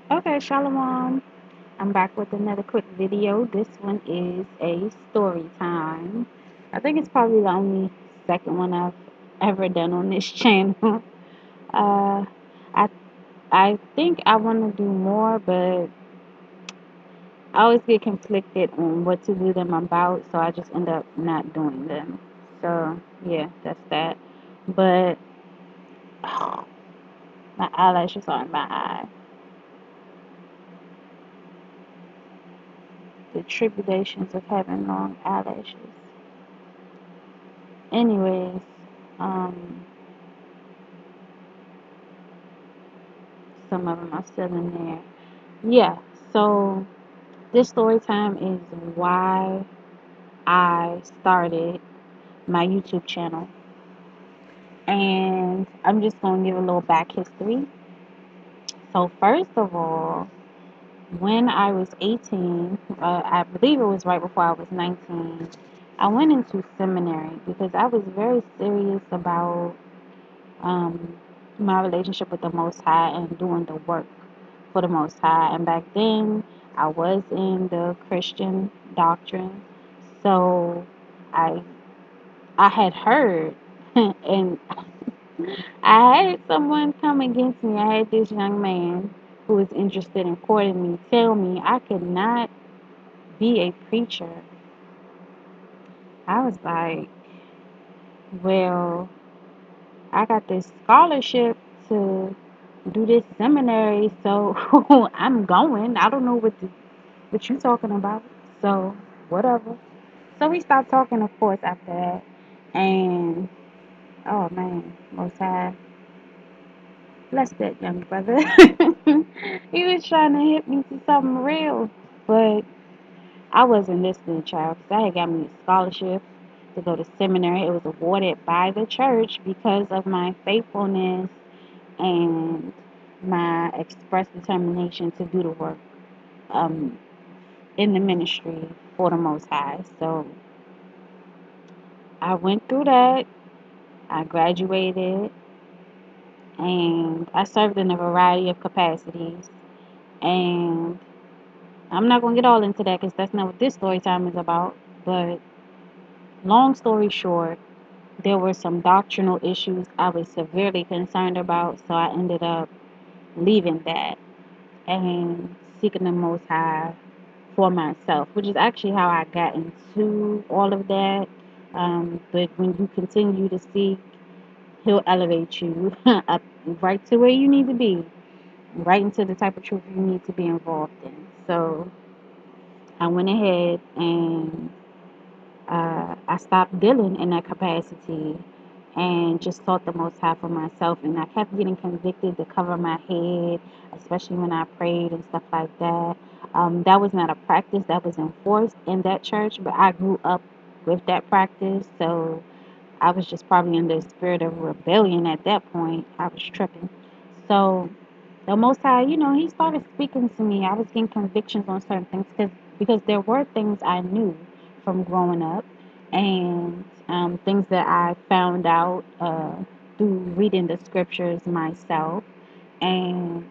Okay, Shalom. I'm back with another quick video. This one is a story time. I think it's probably the only second one I've ever done on this channel. Uh, I I think I want to do more, but I always get conflicted on what to do them about, so I just end up not doing them. So yeah, that's that. But my eyelashes are in my eye. The tribulations of having long eyelashes. Anyways, um, some of them are still in there. Yeah, so this story time is why I started my YouTube channel. And I'm just going to give a little back history. So, first of all, when I was 18, I believe it was right before I was 19, I went into seminary because I was very serious about um, my relationship with the Most High and doing the work for the Most High. And back then, I was in the Christian doctrine, so I I had heard, and I had someone come against me. I had this young man who was interested in courting me tell me I could not be a preacher. I was like, well, I got this scholarship to do this seminary, so I'm going. I don't know what you talking about. So whatever. So we stopped talking, of course, after that. And oh man, Most High, bless that young brother. He was trying to hit me to something real, but I wasn't listening, child. 'Cause I had got me a scholarship to go to seminary. It was awarded by the church because of my faithfulness and my express determination to do the work um, in the ministry for the Most High. So I went through that. I graduated and I served in a variety of capacities. And I'm not going to get all into that because that's not what this story time is about. But long story short, there were some doctrinal issues I was severely concerned about. So I ended up leaving that and seeking the Most High for myself, which is actually how I got into all of that. But when you continue to seek, He'll elevate you up right to where you need to be, right into the type of truth you need to be involved in. So I went ahead and I stopped dealing in that capacity and just sought the Most High for myself. And I kept getting convicted to cover my head, especially when I prayed and stuff like that. That was not a practice that was enforced in that church, but I grew up with that practice. So I was just probably in the spirit of rebellion at that point. I was tripping. So the Most High, He started speaking to me. I was getting convictions on certain things because there were things I knew from growing up and things that I found out through reading the scriptures myself. And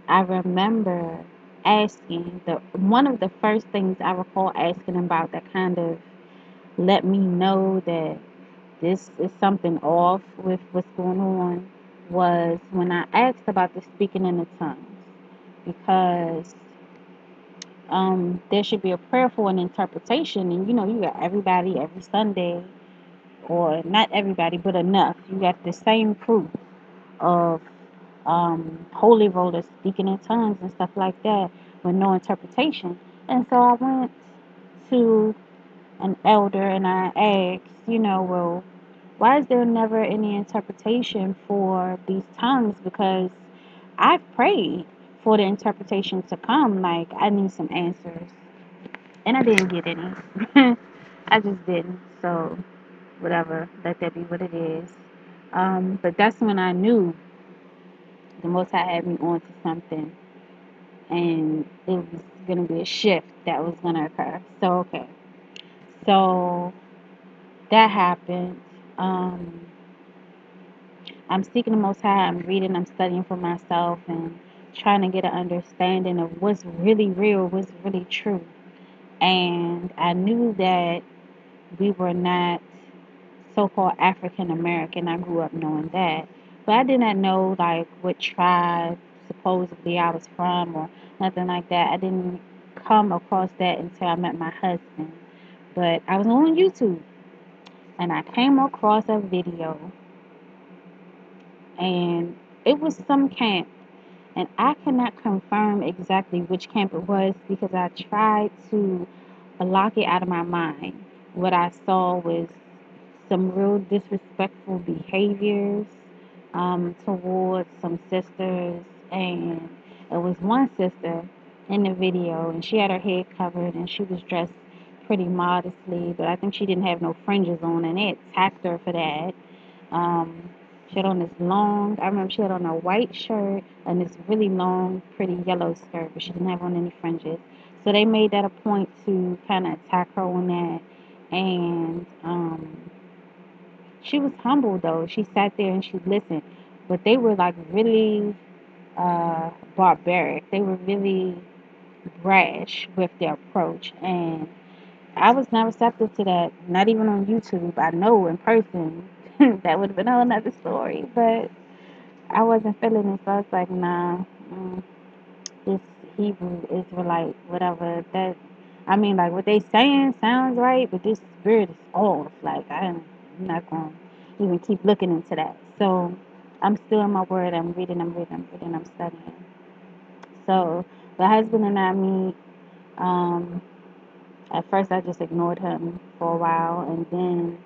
I remember asking the one of the first things I recall asking about that kind of let me know that this is something off with what's going on was when I asked about the speaking in the tongues because there should be a prayer for an interpretation, and you got everybody every Sunday, or not everybody, but enough. You got the same proof of holy rollers speaking in tongues and stuff like that with no interpretation. And so I went to an elder and I asked, well, why is there never any interpretation for these tongues? Because I've prayed for the interpretation to come. Like, I need some answers. And I didn't get any. I just didn't. So, whatever. Let that be what it is. But that's when I knew the Most High had me on to something. And it was going to be a shift that was going to occur. So, okay. So, that happened. Um, I'm seeking the Most High. I'm reading. I'm studying for myself and trying to get an understanding of what's really real, what's really true. And I knew that we were not so-called African American. I grew up knowing that, but I did not know like what tribe supposedly I was from or nothing like that. I didn't come across that until I met my husband. But I was on YouTube and I came across a video, and it was some camp, and I cannot confirm exactly which camp it was because I tried to block it out of my mind. What I saw was some real disrespectful behaviors towards some sisters, and it was one sister in the video, and she had her head covered, and she was dressed pretty modestly, but I think she didn't have no fringes on, and they attacked her for that. um, she had on this long, I remember she had on a white shirt and this really long, pretty yellow skirt, but she didn't have on any fringes. So they made that a point to kind of attack her on that. And she was humble though. She sat there and she listened. But they were like really barbaric. They were really brash with their approach. And I was not receptive to that, not even on YouTube. I know in person that would have been a whole nother story, but I wasn't feeling it, so I was like, nah, this Hebrew Israelite, whatever that. I mean, like what they saying sounds right, but this spirit is off. Like I'm not gonna even keep looking into that. So I'm still in my word. I'm reading. I'm reading. I'm reading. I'm studying. So the husband and I meet. Um, at first, I just ignored him for a while, and then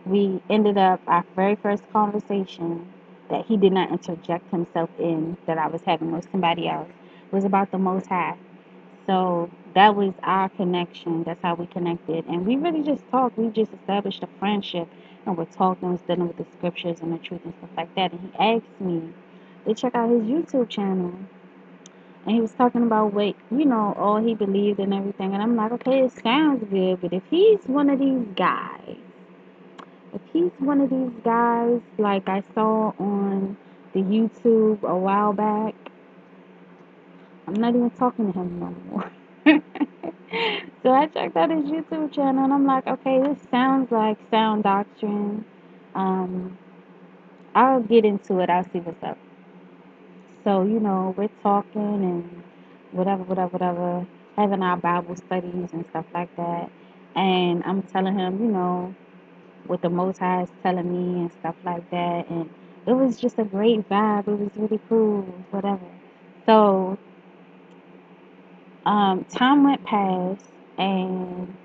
we ended up our very first conversation that he did not interject himself in that I was having with somebody else was about the Most High. So that was our connection. That's how we connected. And we really just talked. We just established a friendship and we're talking, we're studying with the scriptures and the truth and stuff like that. And he asked me to check out his YouTube channel. And he was talking about what, all he believed and everything. And I'm like, okay, it sounds good, but if he's one of these guys like I saw on the YouTube a while back, I'm not even talking to him no more. So I checked out his YouTube channel and I'm like, okay, this sounds like sound doctrine. Um, I'll get into it. I'll see what's up. So, we're talking and whatever, having our Bible studies and stuff like that. And I'm telling him, what the Most High is telling me and stuff like that. And it was just a great vibe. It was really cool, whatever. So, time went past and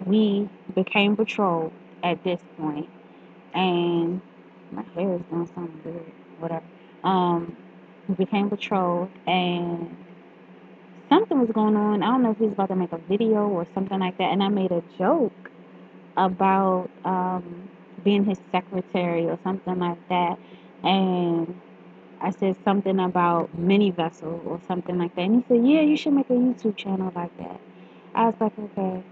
we became betrothed at this point. And my hair is doing something weird, whatever. Um, we became betrothed and something was going on. I don't know if he was about to make a video or something like that. And I made a joke about being his secretary or something like that. And I said something about mini vessel or something like that. And he said, yeah, you should make a YouTube channel like that. I was like, okay.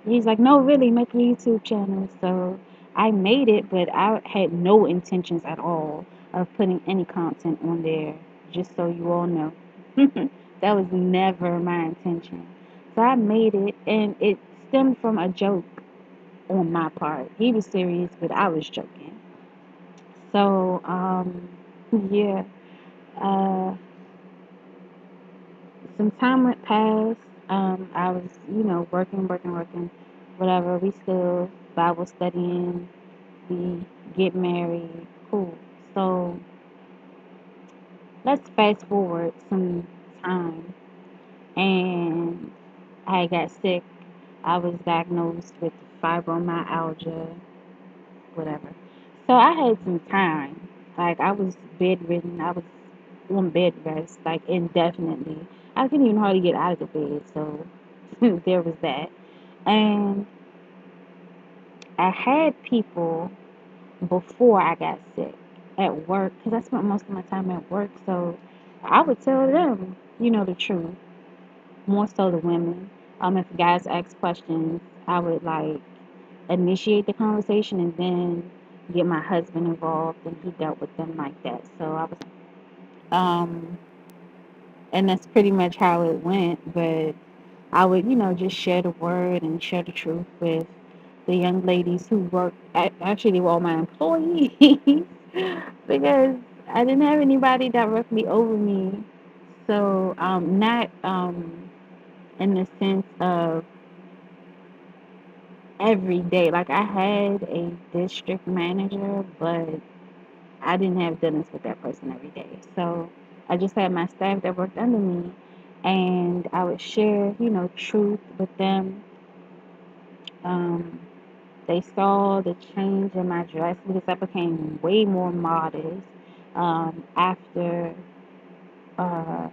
He's like, no, really, make a YouTube channel. So I made it, but I had no intentions at all of putting any content on there, just so you all know. That was never my intention. So I made it, and it stemmed from a joke on my part. He was serious, but I was joking. So, yeah, uh, some time went past. I was, working, whatever. We still Bible studying. We get married. Cool. So let's fast forward some time. And I got sick. I was diagnosed with fibromyalgia, whatever. So I had some time. Like I was bedridden. I was on bed rest, like indefinitely. I couldn't even hardly get out of the bed. So there was that. And I had people before I got sick at work because I spent most of my time at work. So I would tell them, the truth, more so the women. If guys ask questions, I would like initiate the conversation and then get my husband involved, and he dealt with them like that. So I was, um, and that's pretty much how it went. But I would, just share the word and share the truth with the young ladies who worked. Actually, they were all my employees because I didn't have anybody directly over me. So, not in the sense of every day. Like I had a district manager, but I didn't have dinners with that person every day. So I just had my staff that worked under me, and I would share, truth with them. Um, they saw the change in my dress because I became way more modest after uh,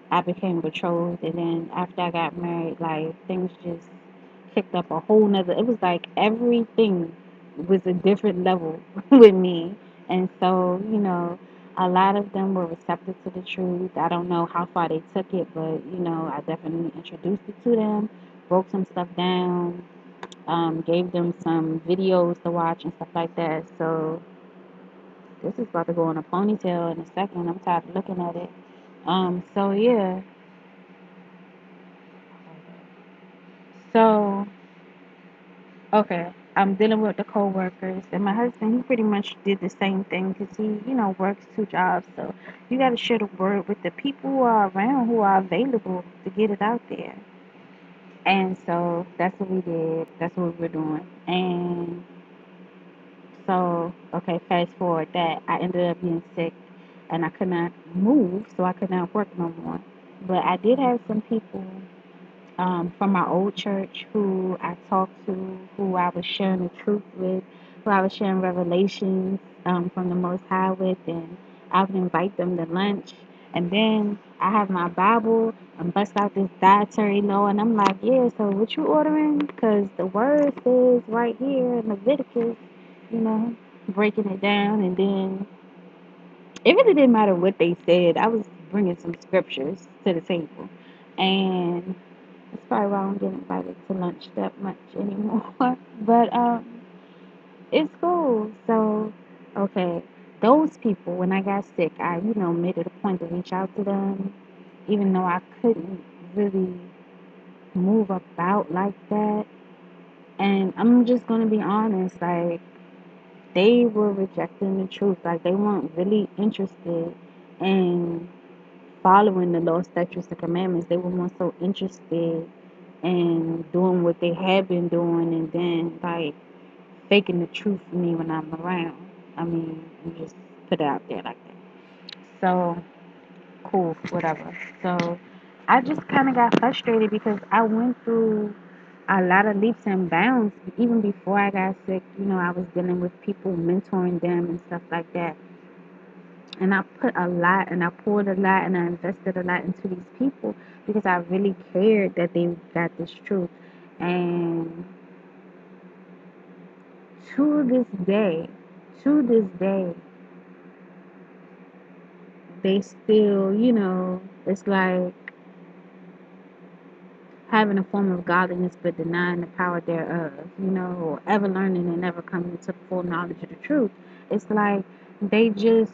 I became betrothed, and then after I got married, like things just kicked up a whole nother. It was like everything was a different level with me, and so a lot of them were receptive to the truth. I don't know how far they took it, but I definitely introduced it to them, broke some stuff down, gave them some videos to watch and stuff like that. So this is about to go in a ponytail in a second. I'm tired of looking at it. So yeah. So, okay, I'm dealing with the co-workers, and my husband, he pretty much did the same thing because he, works two jobs. So you got to share the word with the people who are around, who are available to get it out there. And so that's what we did. That's what we were doing. And so, okay, fast forward that I ended up being sick, and I could not move, so I could not work no more. But I did have some people from my old church who I talked to, who I was sharing the truth with, who I was sharing revelations from the Most High with, and I would invite them to lunch. And then I have my Bible and bust out this dietary law, and I'm like, yeah, so what you ordering? Because the word says right here in Leviticus, you know, breaking it down, and then it really didn't matter what they said. I was bringing some scriptures to the table, and that's probably why I don't get invited to lunch that much anymore. But it's cool. So, okay, those people, when I got sick, I, made it a point to reach out to them, even though I couldn't really move about like that. And I'm just gonna be honest, like they were rejecting the truth. Like they weren't really interested in following the law, statutes, and commandments. They were more so interested in doing what they had been doing, and then like faking the truth for me when I'm around. I mean, you just put it out there like that. So cool, whatever. So I just kind of got frustrated because I went through a lot of leaps and bounds even before I got sick. I was dealing with people, mentoring them and stuff like that. And I put a lot and I poured a lot and I invested a lot into these people because I really cared that they got this truth. And to this day, to this day, they still, it's like having a form of godliness but denying the power thereof, or ever learning and never coming to the full knowledge of the truth. It's like they just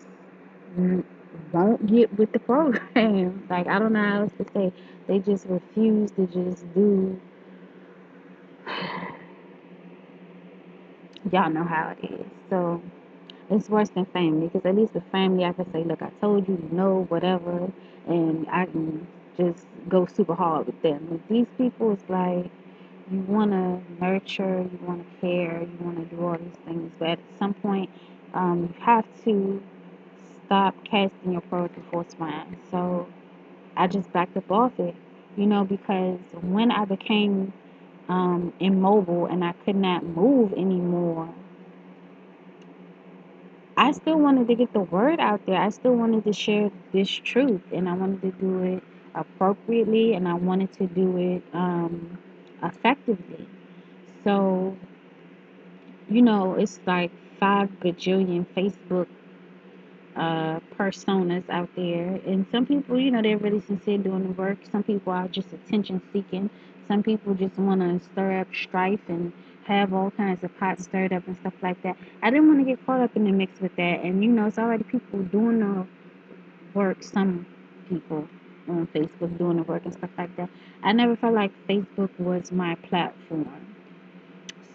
won't get with the program. Like, I don't know how else to say. They just refuse to just do, y'all know how it is. So, it's worse than family because at least with family, I can say, look, I told you, whatever, and I can just go super hard with them. With these people, it's like you want to nurture, you want to care, you want to do all these things, but at some point, you have to stop casting your pearls before swine. So I just backed up off it, because when I became immobile and I could not move anymore, I still wanted to get the word out there. I still wanted to share this truth, and I wanted to do it appropriately, and I wanted to do it effectively. So, it's like 5 bajillion Facebook personas out there, and some people, they're really sincere doing the work. Some people are just attention seeking. Some people just want to stir up strife and have all kinds of pots stirred up and stuff like that. I didn't want to get caught up in the mix with that. And it's already people doing the work, some people on Facebook doing the work and stuff like that. I never felt like Facebook was my platform.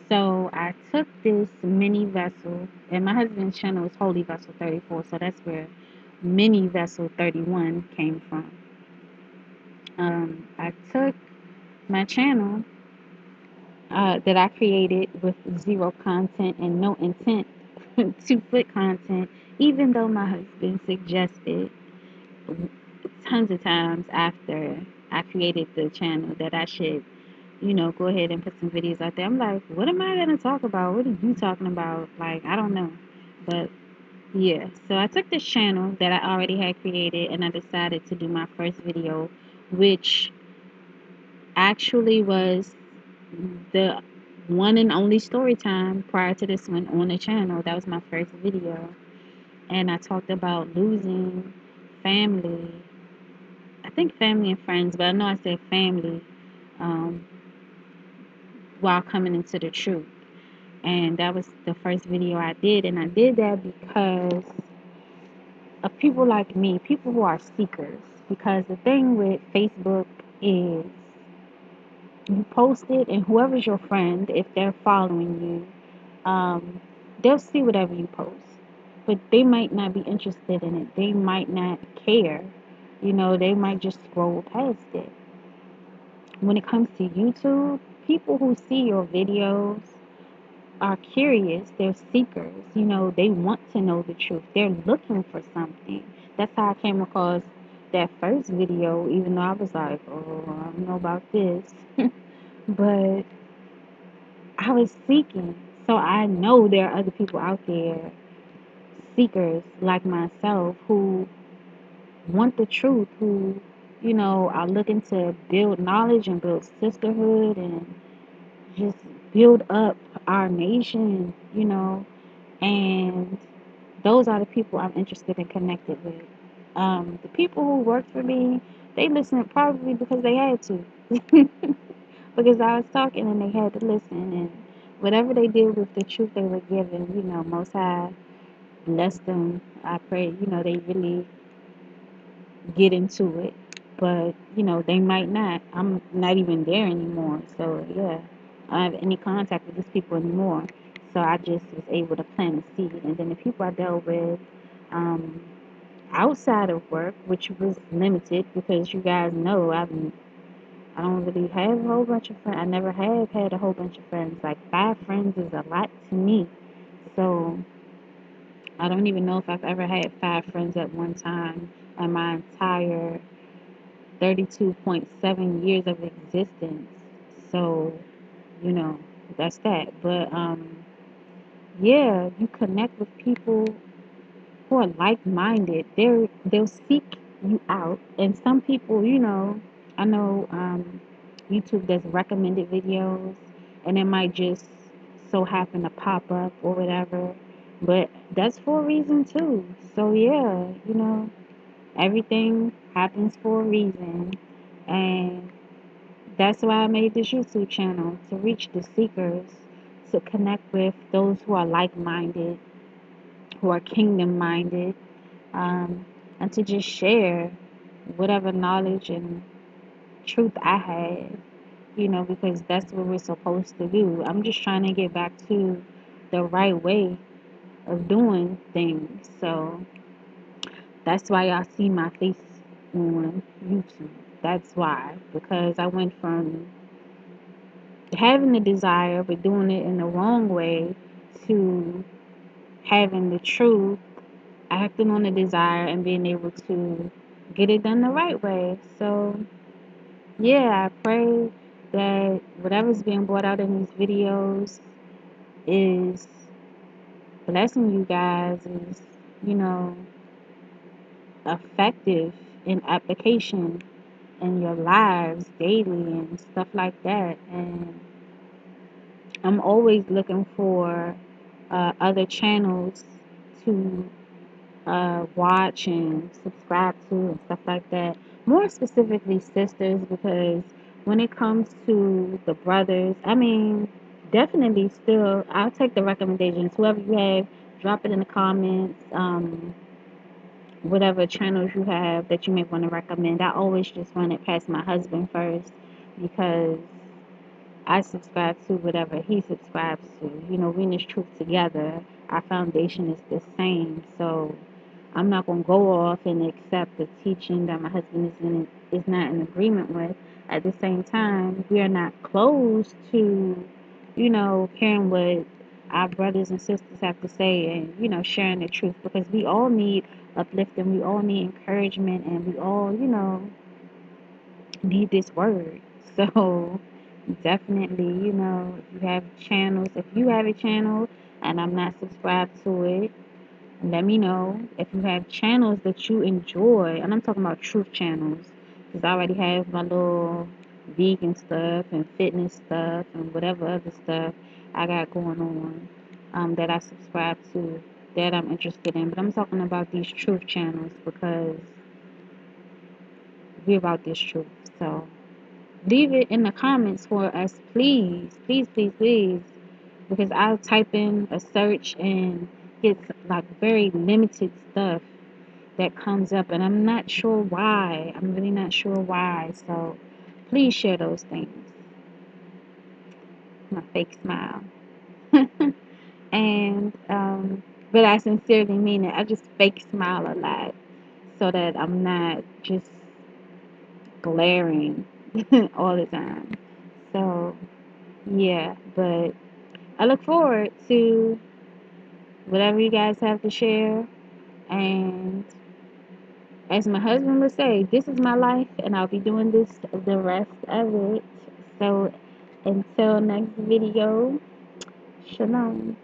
So I took this mini vessel, and my husband's channel is Holy Vessel 34, so that's where Mini Vessel 31 came from. I took my channel that I created with zero content and no intent to put content, even though my husband suggested tons of times after I created the channel that I should, go ahead and put some videos out there. I'm like, what am I gonna talk about? What are you talking about? Like, I don't know. But yeah, so I took this channel that I already had created and I decided to do my first video, which actually was the one and only story time prior to this one on the channel. That was my first video. And I talked about losing family. I think family and friends, but I know I said family um, while coming into the truth. And that was the first video I did. And I did that because of people like me, people who are seekers. Because the thing with Facebook is you post it, and whoever's your friend, if they're following you, they'll see whatever you post. But they might not be interested in it. They might not care. They might just scroll past it. When it comes to YouTube, people who see your videos are curious. They're seekers. They want to know the truth. They're looking for something. That's how I came across that first video, even though I was like, oh, I don't know about this. But I was seeking. So I know there are other people out there, seekers like myself, who want the truth, who, are looking to build knowledge and build sisterhood and just build up our nation, and those are the people I'm interested in connected with. The people who work for me, they listen probably because they had to. Because I was talking and they had to listen, and whatever they did with the truth they were given, Most High bless them. I pray, they really get into it. But, they might not. I'm not even there anymore. So, yeah, I don't have any contact with these people anymore. So I just was able to plant a seed. And then the people I dealt with um, outside of work, which was limited because you guys know I don't really have a whole bunch of friends. I never have had a whole bunch of friends. Like 5 friends is a lot to me. So I don't even know if I've ever had 5 friends at one time in my entire 32.7 years of existence. So, you know, that's that. But yeah, you connect with people who are like-minded. They'll seek you out, and some people, I know YouTube does recommended videos, and it might just so happen to pop up or whatever, but that's for a reason too. So yeah, everything happens for a reason, and that's why I made this YouTube channel, to reach the seekers, to connect with those who are like-minded, who are kingdom-minded, um, and to just share whatever knowledge and truth I have, because that's what we're supposed to do. I'm just trying to get back to the right way of doing things. So that's why y'all see my face on YouTube. That's why, because I went from having the desire but doing it in the wrong way to having the truth, acting on the desire, and being able to get it done the right way. So yeah, I pray that whatever's being brought out in these videos is blessing you guys, is, you know, effective in application in your lives daily and stuff like that. And I'm always looking for other channels to watch and subscribe to and stuff like that. More specifically, sisters, because when it comes to the brothers, I mean, definitely still, I'll take the recommendations. Whoever you have, drop it in the comments. Whatever channels you have that you may want to recommend. I always just run it past my husband first because I subscribe to whatever he subscribes to. You know, we in this truth together. Our foundation is the same. So I'm not gonna go off and accept the teaching that my husband is not in agreement with. At the same time, we are not closed to, hearing what our brothers and sisters have to say and, sharing the truth because we all need uplifting, we all need encouragement, and we all, need this word. So definitely, if you have a channel and I'm not subscribed to it, let me know. If you have channels that you enjoy, and I'm talking about truth channels, because I already have my little vegan stuff and fitness stuff and whatever other stuff I got going on, that I subscribe to, that I'm interested in. But I'm talking about these truth channels because we're about this truth. So leave it in the comments for us, please, please, please, please, because I'll type in a search and it's like very limited stuff that comes up, and I'm not sure why. I'm really not sure why. So please share those things. My fake smile. And but I sincerely mean it. I just fake smile a lot so that I'm not just glaring all the time. So yeah, but I look forward to whatever you guys have to share. And as my husband would say, this is my life and I'll be doing this the rest of it. So until next video, shalom.